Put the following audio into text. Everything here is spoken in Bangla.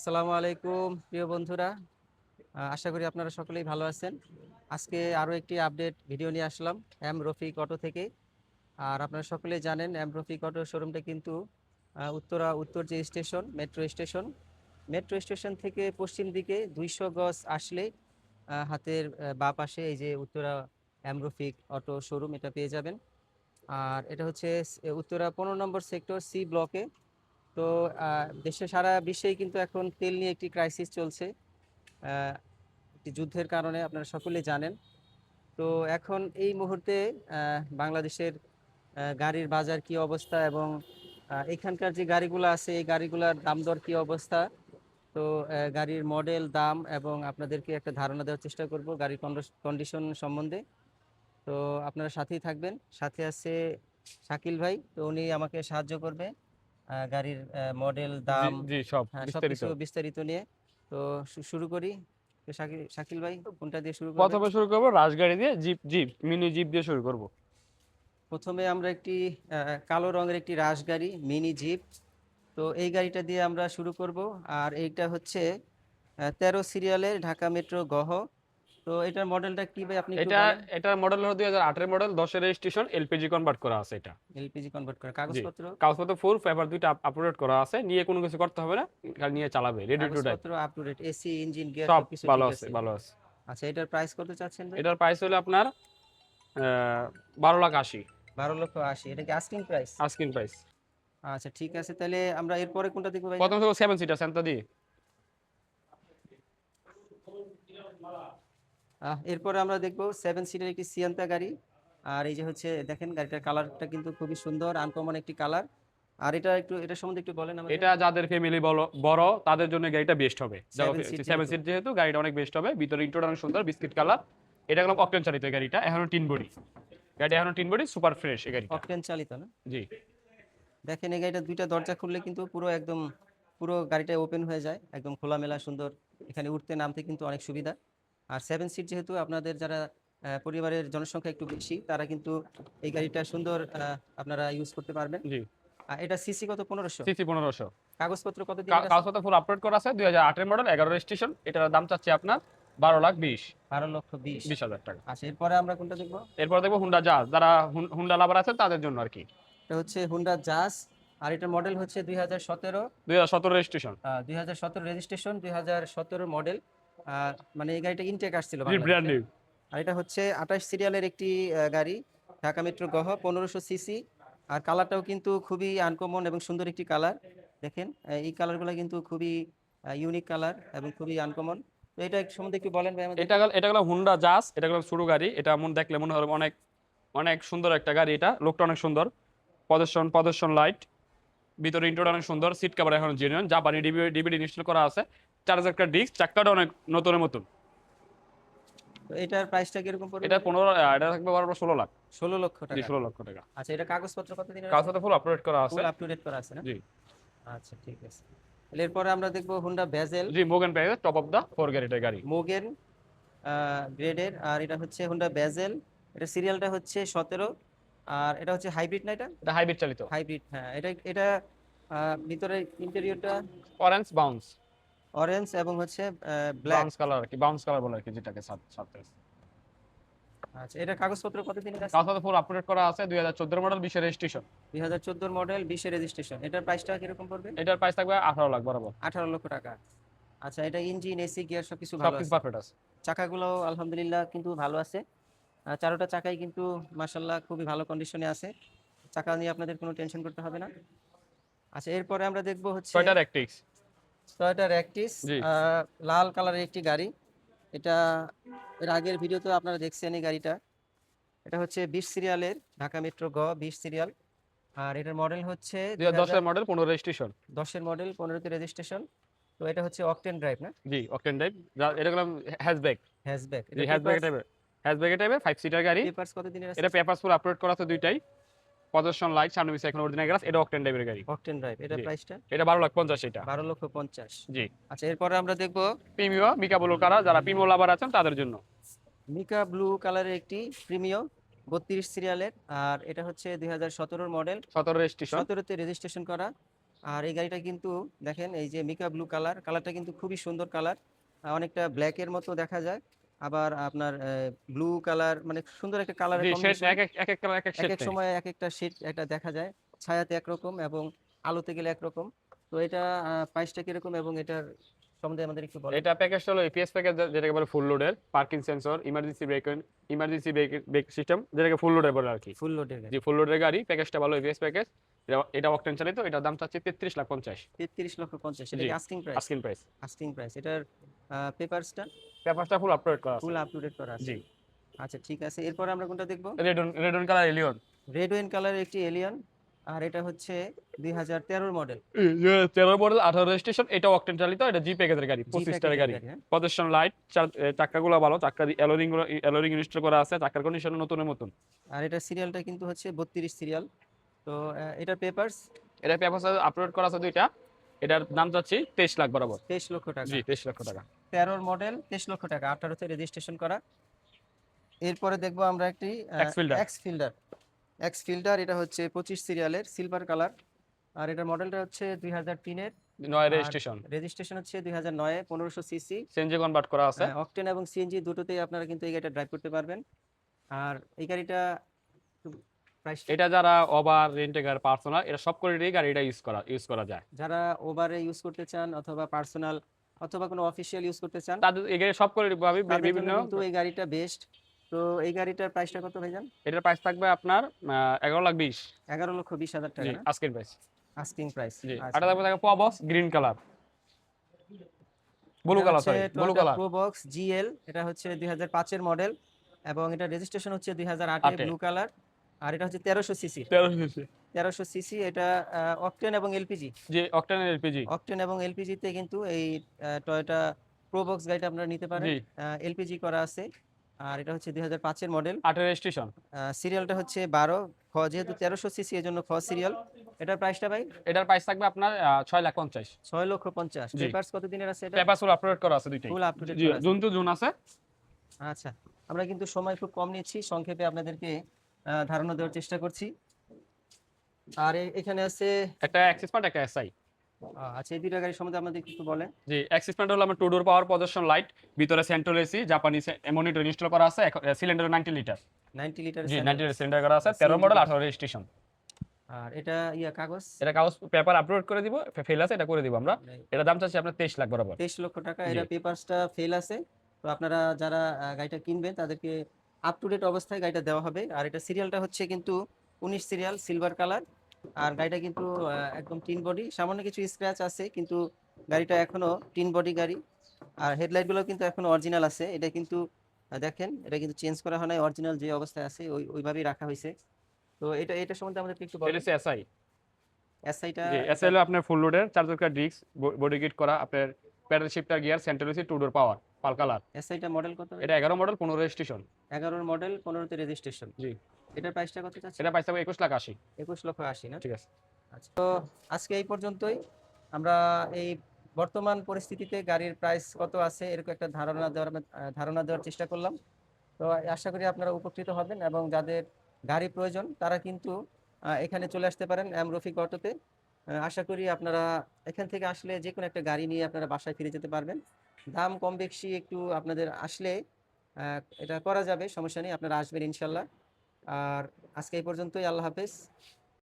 আসসালামু আলাইকুম প্রিয় বন্ধুরা। আশা করি আপনারা সকলেই ভালো আছেন। আজকে আরও একটি আপডেট ভিডিও নিয়ে আসলাম রফিক অটো থেকে। আর আপনারা সকলেই জানেন রফিক অটো শোরুমটা কিন্তু উত্তর যে স্টেশন মেট্রো স্টেশন থেকে পশ্চিম দিকে 200 গজ আসলে হাতের বাঁ পাশে এই যে উত্তরা রফিক অটো শোরুম এটা পেয়ে যাবেন। আর এটা হচ্ছে উত্তরা 15 নম্বর সেক্টর সি ব্লকে। তো দেশে সারা বিশ্বেই কিন্তু এখন তেল নিয়ে একটি ক্রাইসিস চলছে, আহ, একটি যুদ্ধের কারণে, আপনারা সকলেই জানেন। তো এখন এই মুহূর্তে বাংলাদেশের গাড়ির বাজার কি অবস্থা এবং এখানকার যে গাড়িগুলো আছে এই গাড়িগুলোর দাম দর কি অবস্থা। তো গাড়ির মডেল দাম এবং আপনাদেরকে একটা ধারণা দেওয়ার চেষ্টা করব গাড়ির কন্ডিশন সম্বন্ধে। তো আপনারা সাথেই থাকবেন। সাথে আছে শাকিল ভাই, তো উনি আমাকে সাহায্য করবে গাড়ির মডেল জি দাম, জি সব হ্যাঁ, বিস্তারিত। সবকিছু বিস্তারিত নিয়ে। তো শুরু করি। তো শাকিল শাকিল ভাই কোনটা দিয়ে শুরু করবেন? প্রথমে শুরু করব রাজগাড়ি দিয়ে, জিপ জিপ মিনি জিপ দিয়ে শুরু করব। প্রথমে আমরা একটি কালো রঙের একটি রাশ গাড়ি মিনি জিপ, তো এই গাড়িটা দিয়ে আমরা শুরু করব। আর এইটা হচ্ছে 13 সিরিয়ালের ঢাকা মেট্রো গহ। তো এটার মডেলটা কি ভাই, আপনি একটু এটা বলেন। এটার মডেল হলো 2008 এর মডেল, 10 এর রেজিস্ট্রেশন, এলপিজি কনভার্ট করা আছে এটা। এলপিজি কনভার্ট করা, জি, কাগজপত্র? কাগজপত্র ফুল, পেপার দুইটা আপলোড করা আছে, নিয়ে কোনো কিছু করতে হবে না, খালি নিয়ে চালাবে, রেডি টু ড্রাইভ। কাগজপত্র up to date, AC engine gear সব সবকিছু ভালো ঠিক আছে, আছে? ভালো আছে। আচ্ছা, এটার প্রাইস কত চাচ্ছেন ভাই? এটার প্রাইস হলো আপনার 12,80,000 12,80,000, এটা কি আস্কিং প্রাইস? Asking price. আচ্ছা ঠিক আছে, তাহলে আমরা এরপরে কোনটা দেখবো ভাইজান? প্রথমে তো 7 সিটার সেন্টা দিয়ে। এরপরে আমরা দেখবো 7 সিটের একটি সিয়ান্তা গাড়ি। আর এই যে হচ্ছে দেখেন গাড়িটার কালারটা কিন্তু খুবই সুন্দর, আনকমন একটি কালার। আর এটা সম্বন্ধে একটু বলেন আমাকে। এটা যাদের ফ্যামিলি বড় বড় তাদের জন্য গাড়িটা বেস্ট হবে। 7 সিট 7 যেহেতু। সিট যেহেতু গাড়িটা অনেক বেস্ট হবে, ভিতরে ইন্টেরিয়র অনেক সুন্দর বিস্কিট কালার। এটা হলো অকটেন চালিত গাড়িটা, এখনো টিন বডি। গাড়িটা এখনো টিন বডি, সুপার ফ্রেশ এই গাড়িটা। অকটেন চালিত না? জি। দেখেন এই গাড়িটা দুইটা দরজা খুললে কিন্তু পুরো গাড়িটা ওপেন হয়ে যায়, একদম খোলামেলা সুন্দর। এখানে উঠতে নামতে কিন্তু অনেক সুবিধা। আর 7 সিট যেহেতু, আপনাদের যারা পরিবারের জনসংখ্যা একটু বেশি তারা কিন্তু এই গাড়িটা সুন্দর আপনারা ইউজ করতে পারবেন। জি। আর এটা সিসি কত? 1500? সিসি 1500। কাগজপত্র কত দিনের আছে? কাগজপত্র ফুল আপলোড করা আছে, 2008 এর মডেল, 11 রেজিস্ট্রেশন। এটার দাম চাচ্ছি আপনার 12,20,000। 12,20,000। 20,000 টাকা। আচ্ছা, এরপরে আমরা কোনটা দেখবো? এরপর দেখবো হুন্ডা জাজ, যারা হুন্ডা লাভার আছে তাদের জন্য আর কি। এটা হচ্ছে হুন্ডা জাজ। আর এটার মডেল হচ্ছে 2017। 2017 রেজিস্ট্রেশন। 2017 registration, 2017 model. মানে এই গাড়িটা ইনটেক আসছিল জি, ব্র্যান্ড বাংলাদেশে। নিউ। আর এটা হচ্ছে 28 সিরিয়ালের একটি গাড়ি, ঢাকা মেট্রো গহ, 1500 সিসি। আর কালারটাও কিন্তু খুবই আনকমন এবং সুন্দর একটি কালার। দেখেন এই কালারগুলো কিন্তু খুবই ইউনিক কালার এবং খুবই আনকমন। তো এটা একটু সম্বন্ধে একটু বলেন ভাই আমাদেরকে। এটা গেল হুন্ডা জাজ, এটা গেল ছোট গাড়ি। এটা দেখলে মনে হবে অনেক অনেক সুন্দর একটা গাড়ি। এটা লোকটা অনেক সুন্দর, পদর্শন লাইট, ভিতরে ইন্টেরিয়র অনেক সুন্দর, সিট কভার এখন জেনুইন, জাপানি ডিভিডি ইনস্টল করা আছে, 4 হাজার ডিস্ক, চাক্কাটা অনেক নতুনের মতন। তো এটার প্রাইসটা কিরকম পড়বে এটা ভাই? 15, এটা থাকবে বরাবর 16 লাখ। 16 লক্ষ জি, টাকা 16 লক্ষ টাকা। আচ্ছা, এটা কাগজপত্র কত দিনের আছে? কাগজপত্র ফুল আপলোড করা আছে। ফুল আপ টু ডেট করা আছে না? জি। আচ্ছা ঠিক আছে। তাহলে এরপরে আমরা দেখবো হুন্ডা ভেজেল। জি, Mugen price top of the four গাড়িটার গাড়ি। মোগেন গ্রেডের। আর এটা হচ্ছে হুন্ডা ভেজেল। এটা সিরিয়ালটা হচ্ছে 17। আর এটা হচ্ছে হাইব্রিড না? এটা এটা হাইব্রিড চালিত। হাইব্রিড, হ্যাঁ। এটা ভিতরে ইন্টেরিয়রটা অরেঞ্জ বাউন্স, অরেঞ্জ এবং হচ্ছে ব্ল্যাক। বাউন্স কালার আর কি, বাউন্স কালার বলে আর কি, যেটাকে সাথে। আচ্ছা, এটা কাগজপত্র কত দিনের আছে? কাগজপত্র ফুল আপলোড করা আছে, 2014 মডেল, 20 রেজিস্ট্রেশন। 2014 model, 20 registration. এটার প্রাইসটা কিরকম পড়বে? এটার প্রাইস থাকবে 18 লাখ বরাবর। 18 লক্ষ টাকা আচ্ছা, এটা ইঞ্জিন এসি গিয়ার সবকিছু ভালো সবকিছু আছে? পারফেক্ট আছে। চাকাগুলো আলহামদুলিল্লাহ কিন্তু ভালো আছে। চারোটা চাকাই কিন্তু মাশাল্লাহ খুবই ভালো কন্ডিশনে আছে। চাকা নিয়ে আপনাদের কোনো টেনশন করতে হবে না। আচ্ছা, এরপরে আমরা দেখবো হচ্ছে টয়োটা রেক্টিক্স। Toyota Ractis. জি। লাল কালারের একটি গাড়ি। এটা এর আগের ভিডিওতে আপনারা দেখছেন এই গাড়িটা। এটা হচ্ছে 20 সিরিয়ালের ঢাকা মেট্রো গ, 20 সিরিয়াল। আর এটার মডেল হচ্ছে 2010 এর মডেল, 15 রেজিস্ট্রেশন। 2010-এর মডেল, 15তে রেজিস্ট্রেশন। তো এটা হচ্ছে অকটেন ড্রাইভ না? জি, অকটেন টাইপ। এটা গেলাম হ্যাশব্যাক। হ্যাশব্যাক। জি, এটা হ্যাশব্যাক টাইপের। হ্যাশব্যাক টাইপের 5 সিটার গাড়ি। পেপারস কত দিনের আছে? এটা পেপারস ফুল আপলোড করা আছে দুইটাই। পজিশন লাইট, সামনে পিছে এখন অরিজিনাল গ্লাস। এটা অকটেন টাইপের গাড়ি। অকটেন ড্রাইভ, এটা জি। প্রাইসটা? এটা 12,50,000 এটা। 12,50,000। জি। আচ্ছা, এরপরে আমরা দেখবো প্রিমিও মিকা ব্লু কালার, যারা প্রিমিও লাভার আছেন তাদের জন্য। মিকা ব্লু কালারের একটি প্রিমিয়ম, 32 সিরিয়ালের। আর এটা হচ্ছে 2017 মডেল, 17 রেজিস্ট্রেশন। 17তে রেজিস্ট্রেশন করা। আর এই গাড়িটা কিন্তু দেখেন এই যে মিকা ব্লু কালারটা কিন্তু খুবই সুন্দর কালার, অনেকটা ব্ল্যাকের মতো দেখা যায়, আবার আপনার ব্লু কালার, মানে সুন্দর একটা কালারের জি শেড কম্বিনেশন। এক এক কালার এক এক এক শেড এক সময় এক একটা শেড একটা দেখা যায়, ছায়াতে একরকম এবং আলোতে গেলে একরকম। তো এটা প্রাইসটা কিরকম এবং এটার সম্বন্ধে আমাদের একটু বলেন। এটা প্যাকেজটা হলো এপিএস প্যাকেজ, যেটাকে বলে ফুল লোডের parking sensor, emergency brake system, যেটাকে ফুল লোডের বলে আর কি। ফুল লোডের জি গাড়ি ফুল লোডের গাড়ি, প্যাকেজটা ভালো এপিএস প্যাকেজ। এটা অকটেন চালিত, এটার দাম চাচ্ছি 33,50,000। 33,50,000, সেটা জি কি asking price? Asking price. Asking price. এটার পেপারসটা পেপারটা ফুল আপডেট করা আছে। ফুল আপ টু ডেট করা আছে। জি আচ্ছা ঠিক আছে, এরপর আমরা কোনটা দেখবো? রেড অন কালার এলিয়ন। রেড ওয়াইন কালারের একটি এলিয়ন, আর এটা হচ্ছে 2013 মডেল। 13 মডেল, 18 রেজিস্ট্রেশন, এটা অকটেন চালিত, এটা জি প্যাকেজের গাড়ি, জি 25 স্টারের প্যাকেজের গাড়ি। গাড়ি, হ্যাঁ। পজিশন লাইট, চাক্কাগুলো ভালো, চাক্কা এলোরিং ইনস্টল করা আছে, চাক্কার কন্ডিশন নতুনের মতন। আর এটার সিরিয়ালটা কিন্তু হচ্ছে 32 সিরিয়াল। তো এটার পেপারস এটা পেপার আপলোড করা আছে দুইটা। এটার দাম চাচ্ছি 23 লাখ বরাবর। 23 লক্ষ টাকা। জি 23 লক্ষ টাকা। 13 মডেল, 23 লক্ষ টাকা, 18তে রেজিস্ট্রেশন করা। এরপরে দেখবো আমরা একটি x fielder. X fielder. X fielder, এটা হচ্ছে 25 সিরিয়ালের সিলভার কালার, আর এটার মডেলটা হচ্ছে 2003-এর। 9 আর রেজিস্ট্রেশন, রেজিস্ট্রেশন হচ্ছে 2009-এ, 1500 সিসি। সিএনজি কনভার্ট করা আছে। অকটেন এবং সিএনজি দুটোতেই আপনারা কিন্তু এই গাড়িটা ড্রাইভ করতে পারবেন। আর এই গাড়িটা প্রাইসটা, এটা যারা ওভার রেন্টেকার পার্সোনাল, এটা সব কোয়ালিটির গাড়িটা ইউজ করা যায়। যারা ওভারে ইউজ করতে চান অথবা পার্সোনাল অথবা কোনো অফিসিয়াল ইউজ করতে চান, তাদের এই গাড়ি সব কোয়ালিটি পাবে তাদের জন্য বিভিন্ন। কিন্তু এই গাড়িটা বেস্ট। তো এই গাড়িটার প্রাইসটা কত ভাইজান? এটার প্রাইস থাকবে আপনার 11,20,000। 11,20,000 জি টাকা না? আজকের প্রাইস। Asking price. জি আচ্ছা, এটা থাকবে প্রবক্স গ্রিন কালার, ব্লু এটা কালার, হচ্ছে sorry blue Toyota colour. Probox GL, এটা হচ্ছে 2005-এর মডেল এবং এটা রেজিস্ট্রেশন হচ্ছে 2008-এ, 8 ব্লু কালার। আর এটা হচ্ছে 1300 সিসি। 13 1300 সিসি, এটা অকটেন এবং এলপিজি। জি অকটেন এলপিজি। অকটেন এবং এলপিজি তে কিন্তু এই টয়োটা প্রোবক্স গাড়িটা আপনারা নিতে পারেন। জি এলপিজি করা আছে, আর এটা হচ্ছে 2005-এর মডেল। 8 রেজিস্ট্রেশন। সিরিয়ালটা হচ্ছে 12 খ, যেহেতু 1300 সিসি এর জন্য খ সিরিয়াল। এটার প্রাইসটা ভাই? এটার প্রাইস থাকবে আপনার 6,50,000। 6,50,000। জি পেপারস কত দিনের আছে এটা? পেপার ফুল আপলোড করা আছে দুইটাই। ফুল আপ টু ডেট জি করা আছে। জুন টু জুন আছে। আচ্ছা, আমরা কিন্তু সময় খুব কম নিচ্ছি, সংক্ষেপে আপনাদেরকে ধারণা দেওয়ার চেষ্টা করছি। আর এখানে আছে একটা অ্যাক্সিস পয়েন্ট, একটা এসআই। আচ্ছা, এই দুইটা গাড়ি সম্বন্ধে আমাদের একটু বলেন। জি অ্যাক্সিস পয়েন্ট হলো আমার টু ডোর পাওয়ার পজিশন লাইট, ভিতরে সেন্ট্রাল এসি, জাপানি মনিটর ইনস্টল করা আছে, সিলিন্ডার 90 লিটার। 90 লিটার। জি 90 লিটার সিলিন্ডার করা আছে, 13 মডেল, 18 রেজিস্ট্রেশন। আর এটা কাগজ এটা কাগজ পেপার আপলোড করে দিব, ফেল আছে এটা করে দিব আমরা। এটা দাম চাচ্ছি আপনার 23 লাখ বরাবর। 23 লক্ষ টাকা। জি এটা পেপারসটা ফেল আছে। তো আপনারা যারা গাড়িটা কিনবেন তাদেরকে আপ টু ডেট অবস্থায় গাড়িটা দেওয়া হবে। আর এটা সিরিয়ালটা হচ্ছে কিন্তু 19 সিরিয়াল, সিলভার কালার। আর গাড়িটা কিন্তু একদম টিন বডি, সামান্য কিছু স্ক্র্যাচ আছে কিন্তু গাড়িটা এখনো টিন বডি গাড়ি। আর হেডলাইটগুলো কিন্তু এখনো অরিজিনাল আছে। এটা কিন্তু দেখেন, এটা কিন্তু চেঞ্জ করা হয় নাই, অরিজিনাল যে অবস্থায় আছে ওইভাবেই রাখা হয়েছে। তো এটা সম্বন্ধে আমাদের একটু এটা বলেন। হচ্ছে এসআই। এসআইটা জি এসআই হলো আপনার ফুল লোডের, 4 ডিস্ক, বডি কিট করা, আপনার paddle shifter gear, central AC, two door power, pearl colour. এসআইটা মডেল কত? এটা 11 মডেল, 15 রেজিস্ট্রেশন। 11 মডেল, 15তে রেজিস্ট্রেশন। জি এটার প্রাইসটা কত চাচ্ছেন? এটা প্রাইস থাকবে 21,80,000। 21,80,000 না? ঠিক আছে। আচ্ছা, তো আজকে এই পর্যন্তই। আমরা এই বর্তমান পরিস্থিতিতে গাড়ির প্রাইস কত আছে এরকম একটা ধারণা দেওয়ার চেষ্টা করলাম। তো আশা করি আপনারা উপকৃত হবেন এবং যাদের গাড়ি প্রয়োজন তারা কিন্তু এখানে চলে আসতে পারেন রফিক অটোতে। আশা করি আপনারা এখান থেকে আসলে যে কোনো একটা গাড়ি নিয়ে আপনারা বাসায় ফিরে যেতে পারবেন। দাম কম বেশি একটু আপনাদের আসলে এটা করা যাবে, সমস্যা নেই, আপনারা আসবেন ইনশাল্লাহ। আর আজকে এই পর্যন্তই, আল্লাহ হাফেজ।